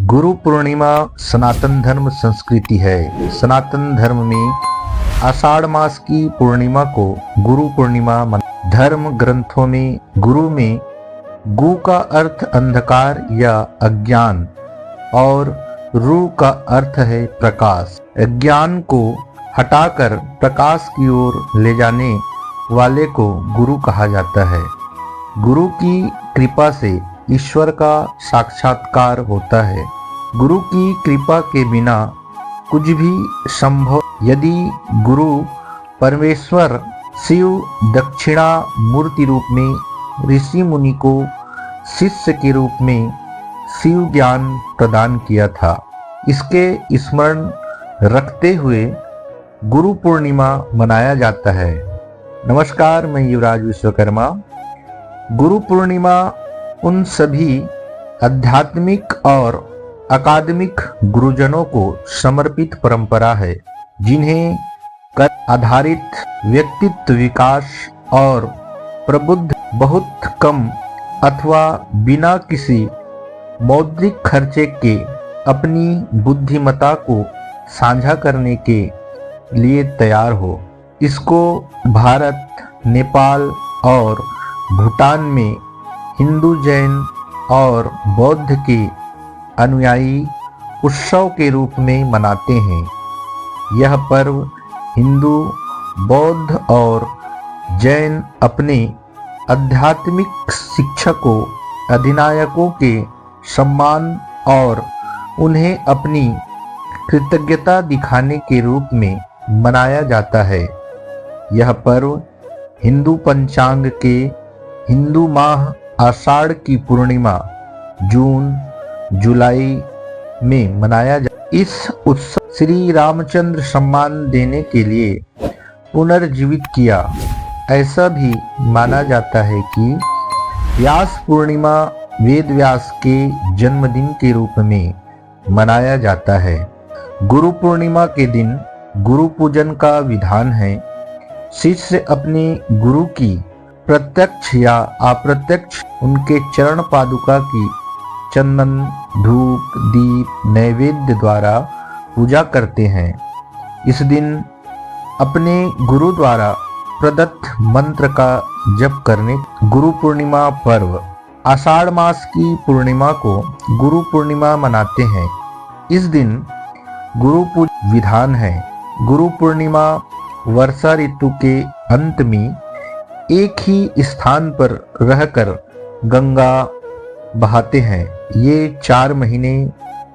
गुरु पूर्णिमा सनातन धर्म संस्कृति है। सनातन धर्म में आषाढ़ मास की पूर्णिमा को गुरु पूर्णिमा धर्म ग्रंथों में गुरु में गु का अर्थ अंधकार या अज्ञान और रु का अर्थ है प्रकाश। अज्ञान को हटाकर प्रकाश की ओर ले जाने वाले को गुरु कहा जाता है। गुरु की कृपा से ईश्वर का साक्षात्कार होता है। गुरु की कृपा के बिना कुछ भी संभव। यदि गुरु परमेश्वर शिव दक्षिणा मूर्ति रूप में ऋषि मुनि को शिष्य के रूप में शिव ज्ञान प्रदान किया था, इसके स्मरण रखते हुए गुरु पूर्णिमा मनाया जाता है। नमस्कार, मैं युवराज विश्वकर्मा। गुरु पूर्णिमा उन सभी आध्यात्मिक और अकादमिक गुरुजनों को समर्पित परंपरा है जिन्हें कर आधारित व्यक्तित्व विकास और प्रबुद्ध बहुत कम अथवा बिना किसी मौद्रिक खर्चे के अपनी बुद्धिमत्ता को साझा करने के लिए तैयार हो। इसको भारत, नेपाल और भूटान में हिंदू, जैन और बौद्ध के अनुयायी उत्सव के रूप में मनाते हैं। यह पर्व हिंदू, बौद्ध और जैन अपने आध्यात्मिक शिक्षकों, अधिनायकों के सम्मान और उन्हें अपनी कृतज्ञता दिखाने के रूप में मनाया जाता है। यह पर्व हिंदू पंचांग के हिंदू माह आषाढ़ की पूर्णिमा जून जुलाई में मनाया जाता। इस उत्सव श्री रामचंद्र सम्मान देने के लिए पुनर्जीवित किया। ऐसा भी माना जाता है कि व्यास पूर्णिमा वेद व्यास के जन्मदिन के रूप में मनाया जाता है। गुरु पूर्णिमा के दिन गुरु पूजन का विधान है। शिष्य अपने गुरु की प्रत्यक्ष या अप्रत्यक्ष उनके चरण पादुका की चंदन, धूप, दीप, नैवेद्य द्वारा पूजा करते हैं। इस दिन अपने गुरु द्वारा प्रदत्त मंत्र का जप करने। गुरु पूर्णिमा पर्व आषाढ़ मास की पूर्णिमा को गुरु पूर्णिमा मनाते हैं। इस दिन गुरु पूजन विधान है। गुरु पूर्णिमा वर्षा ऋतु के अंत में एक ही स्थान पर रहकर गंगा बहाते हैं। ये 4 महीने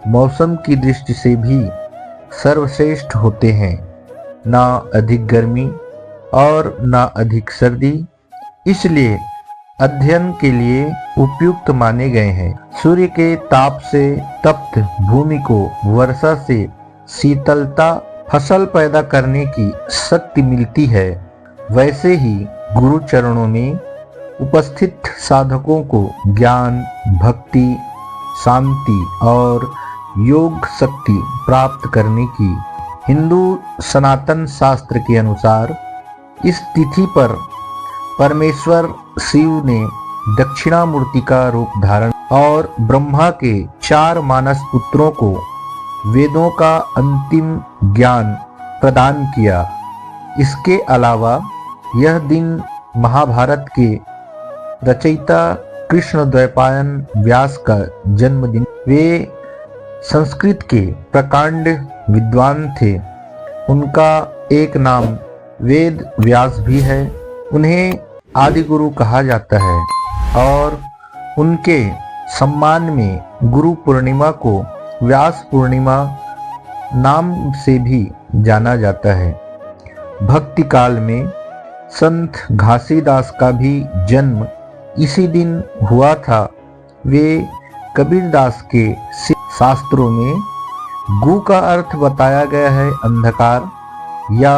मौसम की दृष्टि से भी सर्वश्रेष्ठ होते हैं। ना अधिक गर्मी और ना अधिक सर्दी, इसलिए अध्ययन के लिए उपयुक्त माने गए हैं। सूर्य के ताप से तप्त भूमि को वर्षा से शीतलता, फसल पैदा करने की शक्ति मिलती है। वैसे ही गुरु चरणों में उपस्थित साधकों को ज्ञान, भक्ति, शांति और योग शक्ति प्राप्त करने की हिंदू सनातन शास्त्र के अनुसार इस तिथि पर परमेश्वर शिव ने दक्षिणामूर्ति का रूप धारण और ब्रह्मा के 4 मानस पुत्रों को वेदों का अंतिम ज्ञान प्रदान किया। इसके अलावा यह दिन महाभारत के रचयिता कृष्ण द्वैपायन व्यास का जन्मदिन। वे संस्कृत के प्रकांड विद्वान थे। उनका एक नाम वेद व्यास भी है। उन्हें आदि गुरु कहा जाता है और उनके सम्मान में गुरु पूर्णिमा को व्यास पूर्णिमा नाम से भी जाना जाता है। भक्ति काल में संत घासीदास का भी जन्म इसी दिन हुआ था। वे कबीरदास के शास्त्रों में गु का अर्थ बताया गया है अंधकार या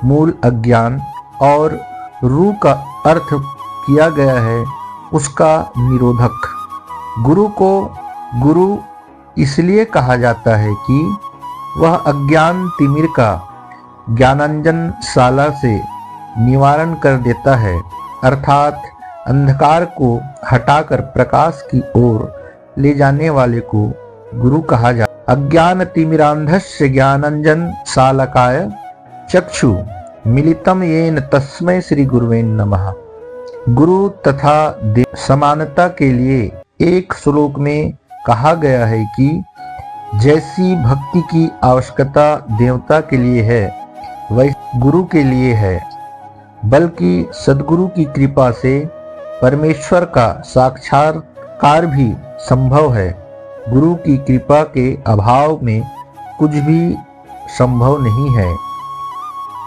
मूल अज्ञान और रु का अर्थ किया गया है उसका निरोधक। गुरु को गुरु इसलिए कहा जाता है कि वह अज्ञान तिमिर का ज्ञानांजन शाला से निवारण कर देता है, अर्थात अंधकार को हटाकर प्रकाश की ओर ले जाने वाले को गुरु कहा जा। अज्ञान तिमिरांधस्य ज्ञानांजन सालकाय चक्षु मिलितम येन तस्मै श्री गुरुवे नमः। गुरु तथा समानता के लिए एक श्लोक में कहा गया है कि जैसी भक्ति की आवश्यकता देवता के लिए है वैसी गुरु के लिए है, बल्कि सद्गुरु की कृपा से परमेश्वर का साक्षात्कार भी संभव है। गुरु की कृपा के अभाव में कुछ भी संभव नहीं है।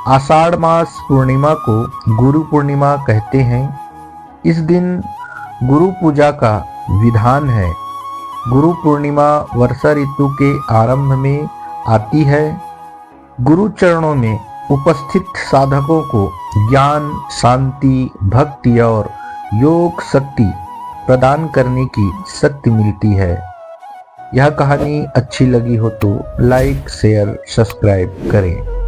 आषाढ़ मास पूर्णिमा को गुरु पूर्णिमा कहते हैं। इस दिन गुरु पूजा का विधान है। गुरु पूर्णिमा वर्षा ऋतु के आरंभ में आती है। गुरु चरणों में उपस्थित साधकों को ज्ञान, शांति, भक्ति और योग शक्ति प्रदान करने की शक्ति मिलती है। यह कहानी अच्छी लगी हो तो लाइक, शेयर, सब्सक्राइब करें।